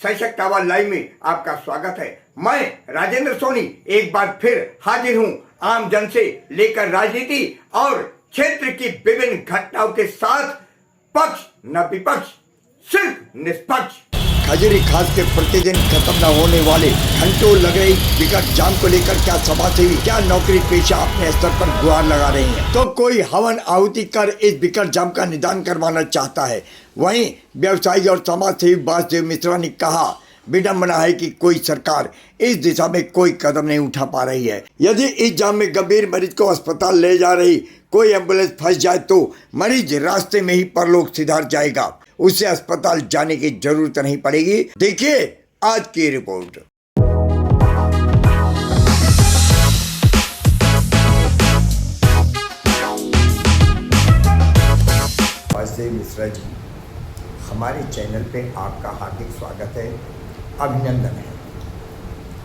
सशक्त आवाज लाइव में आपका स्वागत है। मैं राजेंद्र सोनी एक बार फिर हाजिर हूं आम जन से लेकर राजनीति और क्षेत्र की विभिन्न घटनाओं के साथ। पक्ष न विपक्ष, सिर्फ निष्पक्ष। खजूरी खास के प्रतिदिन खत्म न होने वाले घंटों लग रही विकट जाम को लेकर क्या समाजसेवी, क्या नौकरी पेशा अपने स्तर पर गुहार लगा रही हैं, तो कोई हवन आहुति कर इस विकट जाम का निदान करवाना चाहता है। वहीं व्यवसायी और समाजसेवी वासुदेव मिश्रा ने कहा, विडंबना है कि कोई सरकार इस दिशा में कोई कदम नहीं उठा पा रही है। यदि इस जाम में गंभीर मरीज को अस्पताल ले जा रही कोई एम्बुलेंस फंस जाए तो मरीज रास्ते में ही परलोक सिधार जाएगा, उसे अस्पताल जाने की जरूरत नहीं पड़ेगी। देखिए आज की रिपोर्ट। वासुदेव मिश्रा जी, हमारे चैनल पे आपका हार्दिक स्वागत है, अभिनंदन है।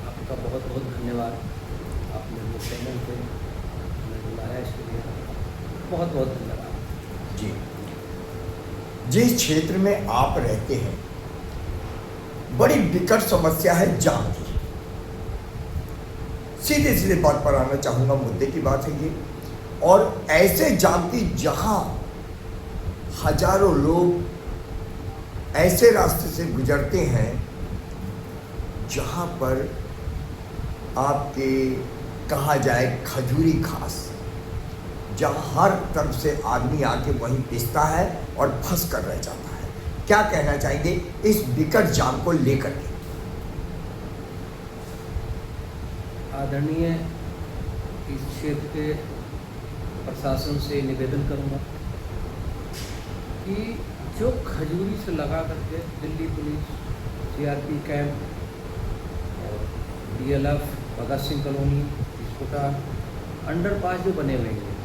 आपका बहुत बहुत धन्यवाद। आपने मेरे चैनल पे हमें बुलाया, इसके लिए बहुत बहुत धन्यवाद जी। जिस क्षेत्र में आप रहते हैं बड़ी विकट समस्या है जाम की। सीधे सीधे बात पर आना चाहूंगा, मुद्दे की बात है ये। और ऐसे जाम की जहां हजारों लोग ऐसे रास्ते से गुजरते हैं जहां पर आपके कहा जाए खजूरी खास, जहाँ हर तरफ से आदमी आके वहीं पिसता है और फंस कर रह जाता है। क्या कहना चाहेंगे इस विकट जाम को लेकर के? आदरणीय इस क्षेत्र के प्रशासन से निवेदन करूंगा कि जो खजूरी से लगा करके दिल्ली पुलिस, सीआरपी कैंप और DLF, Bhagat Singh colony, इसकोटा underpass जो बने हुए हैं,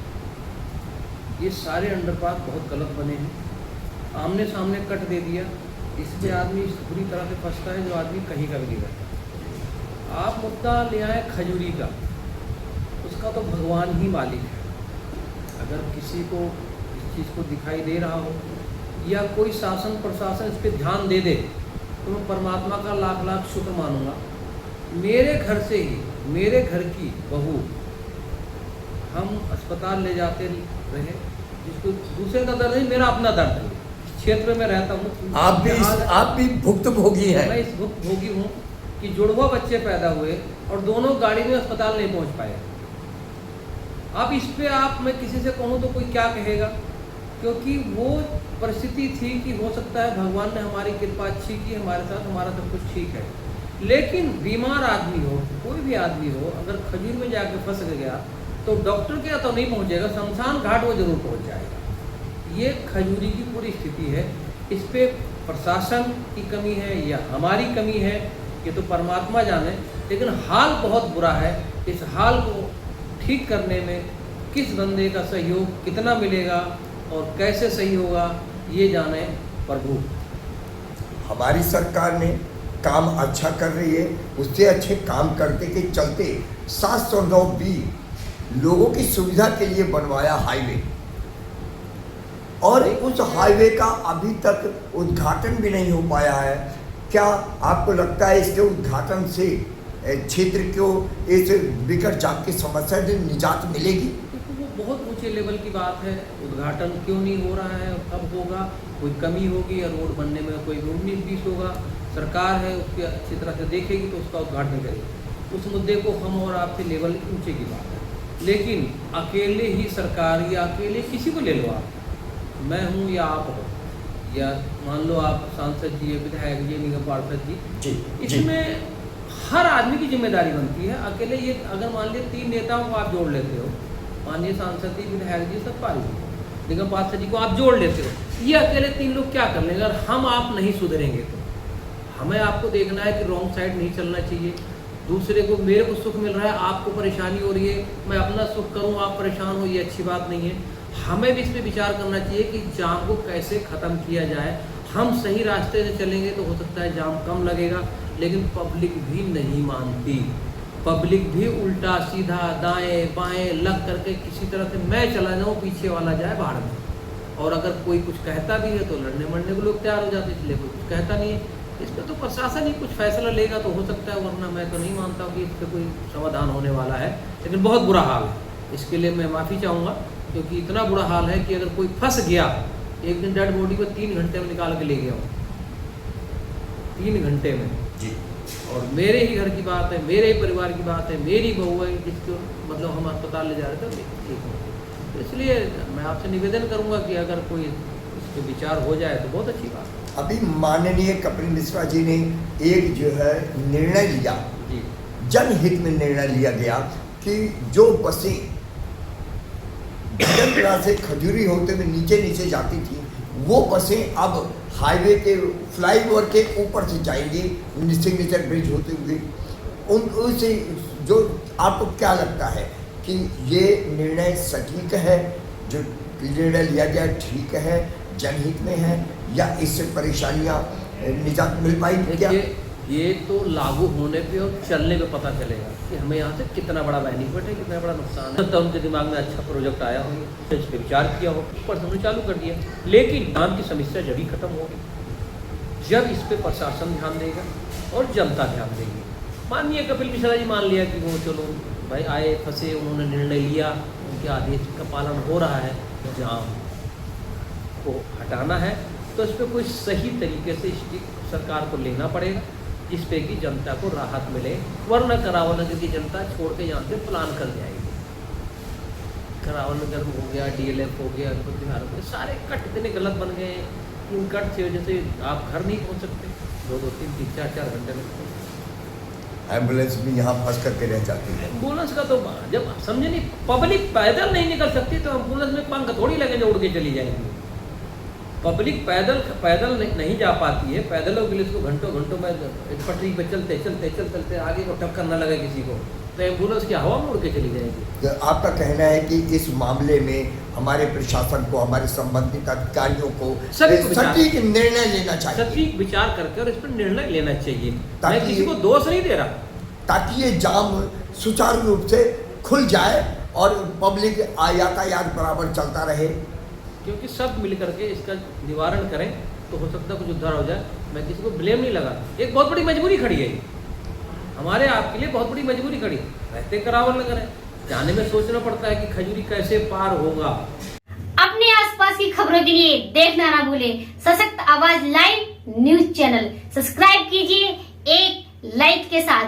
ये सारे अंडरपास बहुत गलत बने हैं। आमने सामने कट दे दिया, इससे आदमी बुरी तरह से फंसता है जो आदमी कहीं का भी नहीं करता। आप मुद्दा ले आए खजूरी का, उसका तो भगवान ही मालिक है। अगर किसी को इस चीज़ को दिखाई दे रहा हो या कोई शासन प्रशासन इस पर ध्यान दे दे तो मैं परमात्मा का लाख लाख शुक्र मानूंगा। मेरे घर से ही, मेरे घर की बहू हम अस्पताल ले जाते रहे, जिसको दूसरे का दर्द नहीं, मेरा अपना दर्द है। क्षेत्र में रहता हूँ, आप भी भुक्तभोगी हैं। मैं इस भुक्तभोगी हूँ कि जुड़वा बच्चे पैदा हुए और दोनों गाड़ी में अस्पताल नहीं पहुँच पाए। अब इस पे मैं किसी से कहूँ तो कोई क्या कहेगा, क्योंकि वो परिस्थिति थी कि हो सकता है भगवान ने हमारी कृपा अच्छी की, हमारे साथ हमारा सब कुछ ठीक है। लेकिन बीमार आदमी हो, कोई भी आदमी हो, अगर खजूर में जाके फंस गया तो डॉक्टर के यहाँ तो नहीं पहुँचेगा, शमशान घाट वो जरूर पहुँच जाएगा। ये खजूरी की पूरी स्थिति है। इस पे प्रशासन की कमी है या हमारी कमी है, ये तो परमात्मा जाने, लेकिन हाल बहुत बुरा है। इस हाल को ठीक करने में किस बंदे का सहयोग कितना मिलेगा और कैसे सही होगा, ये जाने प्रभु। हमारी सरकार ने काम अच्छा कर रही है, उससे अच्छे काम करते के चलते 709B लोगों की सुविधा के लिए बनवाया हाईवे, और उस हाईवे का अभी तक उद्घाटन भी नहीं हो पाया है। क्या आपको लगता है इसके उद्घाटन से क्षेत्र को इस विकट जाम की समस्या से निजात मिलेगी? वो बहुत ऊंचे लेवल की बात है। उद्घाटन क्यों नहीं हो रहा है, कब होगा? कोई कमी होगी या रोड बनने में कोई 19-20 होगा, सरकार है उसकी अच्छी तरह से देखेगी तो उसका उद्घाटन करेगी। उस मुद्दे को हम और आपसे लेवल ऊंचे की बात है। लेकिन अकेले ही सरकार या अकेले किसी को ले लो, आप, मैं हूँ या आप हो, या मान लो आप सांसद जी, विधायक जी, निगम पार्षद जी, इसमें हर आदमी की जिम्मेदारी बनती है। अकेले ये अगर मान लीजिए 3 नेताओं को आप जोड़ लेते हो, माननीय सांसद जी, विधायक जी, सतपाल जी, निगम पार्षद जी को आप जोड़ लेते हो, ये अकेले 3 लोग क्या कर लेंगे? अगर हम आप नहीं सुधरेंगे तो हमें आपको देखना है कि रॉन्ग साइड नहीं चलना चाहिए। दूसरे को, मेरे को सुख मिल रहा है, आपको परेशानी हो रही है, मैं अपना सुख करूं, आप परेशान हो, ये अच्छी बात नहीं है। हमें भी इस पर विचार करना चाहिए कि जाम को कैसे ख़त्म किया जाए। हम सही रास्ते से चलेंगे तो हो सकता है जाम कम लगेगा, लेकिन पब्लिक भी नहीं मानती। पब्लिक भी उल्टा सीधा दाएं बाएं लग करके किसी तरह से मैं चला जाऊँ, पीछे वाला जाए बाहर में। और अगर कोई कुछ कहता भी है तो लड़ने मरने को लोग तैयार हो जाते, इसलिए कोई कुछ कहता नहीं है। इस पर तो प्रशासन ही कुछ फैसला लेगा तो हो सकता है, वरना मैं तो नहीं मानता हूँ कि इस पर कोई समाधान होने वाला है। लेकिन बहुत बुरा हाल है, इसके लिए मैं माफ़ी चाहूँगा, क्योंकि इतना बुरा हाल है कि अगर कोई फंस गया, एक दिन डेड बॉडी को 3 घंटे में निकाल के ले गया हूँ, 3 घंटे में जी। और मेरे ही घर की बात है, मेरे ही परिवार की बात है, मेरी बहू है जिसको मतलब हम अस्पताल ले जा रहे थे, ठीक हो। तो इसलिए मैं आपसे निवेदन करूंगा कि अगर कोई इस पर विचार हो जाए तो बहुत अच्छी बात है। अभी माननीय कपिल मिश्रा जी ने एक जो है निर्णय लिया, जी जनहित में निर्णय लिया गया कि जो बसें भजनपुरा से खजूरी होते हुए नीचे नीचे जाती थी, वो बसें अब हाईवे के फ्लाईओवर के ऊपर से जाएंगी, सिग्नेचर ब्रिज होते हुए। उनसे जो आपको क्या लगता है कि ये निर्णय सटीक है, जो निर्णय लिया गया ठीक है, जनहित में है, या इससे परेशानियां निजात मिल पाएगी क्या? ये तो लागू होने पे और चलने पे पता चलेगा कि हमें यहाँ से कितना बड़ा बेनिफिट है, कितना बड़ा नुकसान है। तो उनके दिमाग में अच्छा प्रोजेक्ट आया हो, इस पर विचार किया हो, ऊपर से उन्होंने चालू कर दिया। लेकिन नाम की समस्या जब ही खत्म होगी, जब इस पर प्रशासन ध्यान देगा और जनता ध्यान देगी। माननीय कपिल मिश्रा जी मान लिया कि वो चलो भाई आए फंसे, उन्होंने निर्णय लिया, उनके आदेश का पालन हो रहा है, जाम को हटाना है तो इस पर कोई सही तरीके से सरकार को लेना पड़ेगा, जिस पे कि जनता को राहत मिले। वरना करावल नगर की जनता छोड़ के यहाँ से प्लान कर जाएगी। करावल नगर हो गया, DLF हो गया, बिहार हो गया, सारे कट इतने गलत बन गए हैं। इन कट की वजह से आप घर नहीं पहुँच सकते, 2-2, 3-3, 4-4 घंटे लगते हैं। एम्बुलेंस भी यहाँ फंस करके रह जाती है। एम्बुलेंस का तो जब समझे नहीं, पब्लिक पैदल नहीं निकल सकती तो एम्बुलेंस में पंख थोड़ी लगेंगे उड़ के चली जाएंगी। पब्लिक पैदल नहीं जा पाती है, पैदलों के लिए उसको घंटों घंटों में पटरी पे चलते आगे को टक्कर न लगे किसी को, तो एम्बुलेंस की हवा में उड़ के चली जाएगी। तो आपका कहना है कि इस मामले में हमारे प्रशासन को, हमारे संबंधित अधिकारियों को सटीक निर्णय लेना चाहिए, सटीक विचार करके और इस पर निर्णय लेना चाहिए। ताकि मैं किसी को दोष नहीं दे रहा, ताकि ये जाम सुचारू रूप से खुल जाए और पब्लिक यातायात बराबर चलता रहे। क्योंकि सब मिल करके इसका निवारण करें तो हो सकता है कुछ उद्धार हो जाए। मैं किसी को ब्लेम नहीं लगा, एक बहुत बड़ी मजबूरी खड़ी है हमारे आपके लिए, बहुत बड़ी मजबूरी खड़ी। रहते करावल नगर है, जाने में सोचना पड़ता है कि खजूरी कैसे पार होगा। अपने आसपास की खबरों के लिए देखना ना भूलें सशक्त आवाज लाइव न्यूज चैनल। सब्सक्राइब कीजिए एक लाइक के साथ।